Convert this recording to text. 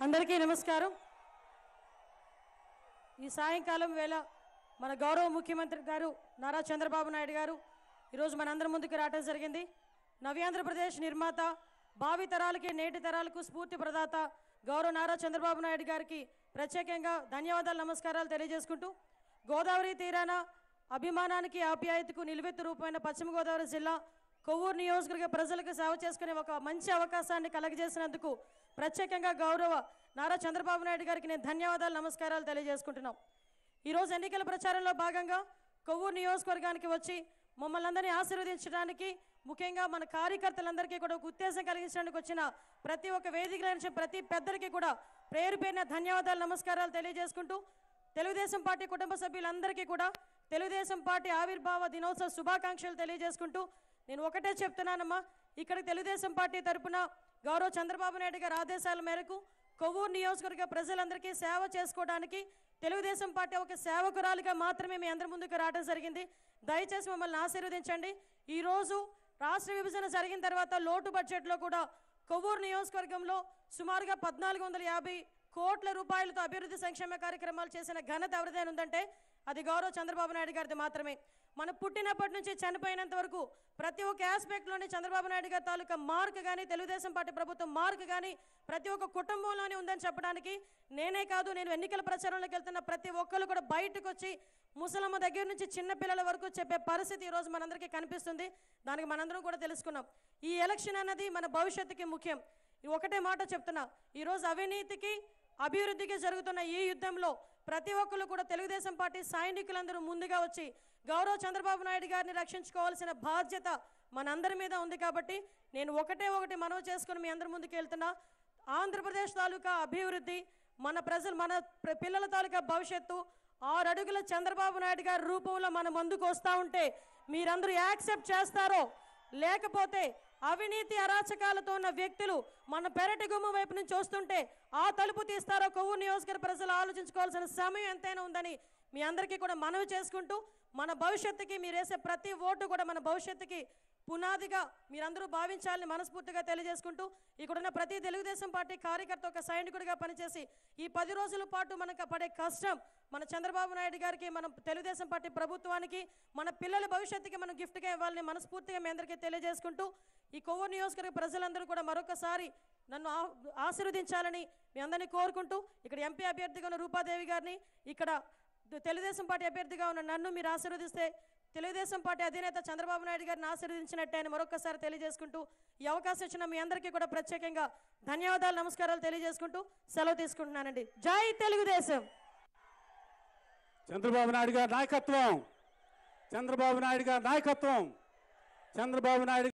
అందరికీ నమస్కారం। ఈ సాయంకాలం వేళ మన గౌరవ ముఖ్యమంత్రి గారు నారా చంద్రబాబు నాయుడు గారు ఈరోజు మనందరి ముందుకు రావడం జరిగింది। నవ్యాంధ్రప్రదేశ్ నిర్మాత, భావి తరాలకి నేటి తరాలకు స్ఫూర్తి ప్రదాత గౌరవ నారా చంద్రబాబు నాయుడు గారికి ప్రత్యేకంగా ధన్యవాదాలు, నమస్కారాలు తెలియజేసుకుంటూ, గోదావరి తీరాన అభిమానానికి ఆప్యాయతకు నిలువెత్తు రూపమైన పశ్చిమ గోదావరి జిల్లా కొవ్వూరు నియోజకవర్గ ప్రజలకు సేవ చేసుకునే ఒక మంచి అవకాశాన్ని కలగజేసినందుకు ప్రత్యేకంగా గౌరవ నారా చంద్రబాబు నాయుడు గారికి నేను ధన్యవాదాలు, నమస్కారాలు తెలియజేసుకుంటున్నాం। ఈరోజు ఎన్నికల ప్రచారంలో భాగంగా కొవ్వూరు నియోజకవర్గానికి వచ్చి మమ్మల్ని అందరినీ ఆశీర్వదించడానికి, ముఖ్యంగా మన కార్యకర్తలందరికీ కూడా ఒక ఉత్తేజం కలిగించడానికి వచ్చిన ప్రతి ఒక్క వేదికలో నుంచి ప్రతి పెద్దరికి కూడా పేరు పేరున ధన్యవాదాలు, నమస్కారాలు తెలియజేసుకుంటూ, తెలుగుదేశం పార్టీ కుటుంబ సభ్యులందరికీ కూడా తెలుగుదేశం పార్టీ ఆవిర్భావ దినోత్సవ శుభాకాంక్షలు తెలియజేసుకుంటూ, నేను ఒకటే చెప్తున్నానమ్మా, ఇక్కడ తెలుగుదేశం పార్టీ తరపున గౌరవ చంద్రబాబు నాయుడు గారి ఆదేశాల మేరకు కొవ్వూరు నియోజకవర్గ ప్రజలందరికీ సేవ చేసుకోవడానికి తెలుగుదేశం పార్టీ ఒక సేవకురాలిగా మాత్రమే మీ అందరి ముందుకు రావడం జరిగింది। దయచేసి మమ్మల్ని ఆశీర్వదించండి। ఈరోజు రాష్ట్ర విభజన జరిగిన తర్వాత లోటు బడ్జెట్లో కూడా కొవ్వూరు నియోజకవర్గంలో సుమారుగా 1450 కోట్ల రూపాయలతో అభివృద్ధి సంక్షేమ కార్యక్రమాలు చేసిన ఘనత ఎవరిదైనా ఉందంటే అది గౌరవ చంద్రబాబు నాయుడు గారిది మాత్రమే। మనం పుట్టినప్పటి నుంచి చనిపోయినంత వరకు ప్రతి ఒక్క ఆస్పెక్ట్లోని చంద్రబాబు నాయుడు గారి తాలూకా మార్క్ కానీ, తెలుగుదేశం పార్టీ ప్రభుత్వం మార్క్ కానీ ప్రతి ఒక్క కుటుంబంలోనే ఉందని చెప్పడానికి నేనే కాదు, నేను ఎన్నికల ప్రచారంలోకి వెళ్తున్న ప్రతి ఒక్కరు కూడా బయటకు వచ్చి ముసలమ్మ దగ్గర నుంచి చిన్న పిల్లల వరకు చెప్పే పరిస్థితి ఈరోజు మనందరికీ కనిపిస్తుంది। దానికి మనందరం కూడా తెలుసుకున్నాం, ఈ ఎలక్షన్ అన్నది మన భవిష్యత్తుకి ముఖ్యం। ఒకటే మాట చెప్తున్నా, ఈరోజు అవినీతికి అభివృద్ధికి జరుగుతున్న ఈ యుద్ధంలో ప్రతి ఒక్కరు కూడా తెలుగుదేశం పార్టీ సైనికులందరూ ముందుగా వచ్చి గౌరవ చంద్రబాబు నాయుడు గారిని రక్షించుకోవాల్సిన బాధ్యత మనందరి మీద ఉంది। కాబట్టి నేను ఒకటి మనవి చేసుకుని మీ అందరి ముందుకు వెళ్తున్నా, ఆంధ్రప్రదేశ్ తాలూకా అభివృద్ధి, మన ప్రజలు, మన పిల్లల తాలూకా భవిష్యత్తు 6 అడుగుల చంద్రబాబు నాయుడు గారి రూపంలో మన ముందుకు వస్తూ ఉంటే మీరందరూ యాక్సెప్ట్ చేస్తారో, లేకపోతే అవినీతి అరాచకాలతో ఉన్న వ్యక్తులు మన పెరటి గుమ్మ వైపు నుంచి వస్తుంటే ఆ తలుపు తీస్తారో కొవ్వూరు నియోజకవర్గ ప్రజలు ఆలోచించుకోవాల్సిన సమయం ఎంతైనా ఉందని మీ అందరికీ కూడా మనవి చేసుకుంటూ, మన భవిష్యత్తుకి మీరు వేసే ప్రతి ఓటు కూడా మన భవిష్యత్తుకి పునాదిగా మీరందరూ భావించాలని మనస్ఫూర్తిగా తెలియజేసుకుంటూ, ఇక్కడున్న ప్రతి తెలుగుదేశం పార్టీ కార్యకర్త ఒక సైనికుడిగా పనిచేసి ఈ 10 రోజుల పాటు మనకు పడే కష్టం మన చంద్రబాబు నాయుడు గారికి, మన తెలుగుదేశం పార్టీ ప్రభుత్వానికి, మన పిల్లల భవిష్యత్తుకి మనం గిఫ్ట్గా ఇవ్వాలని మనస్ఫూర్తిగా మీ అందరికీ తెలియజేసుకుంటూ, ఈ కొవ్వూరు నియోజకవర్గ ప్రజలందరూ కూడా మరొకసారి నన్ను ఆశీర్వదించాలని మీ అందరినీ కోరుకుంటూ, ఇక్కడ ఎంపీ అభ్యర్థిగా ఉన్న రూపాదేవి గారిని, ఇక్కడ తెలుగుదేశం పార్టీ అభ్యర్థిగా ఉన్న నన్ను మీరు ఆశీర్వదిస్తే తెలుగుదేశం పార్టీ అధినేత చంద్రబాబు నాయుడు గారిని ఆశీర్వదించినట్టే అని మరొకసారి తెలియజేసుకుంటూ, ఈ అవకాశం ఇచ్చిన మీ అందరికీ కూడా ప్రత్యేకంగా ధన్యవాదాలు, నమస్కారాలు తెలియజేసుకుంటూ సెలవు తీసుకుంటున్నానండి। జై తెలుగుదేశం। చంద్రబాబు నాయుడు గారి నాయకత్వం, చంద్రబాబు నాయుడు గారి నాయకత్వం, చంద్రబాబు నాయుడు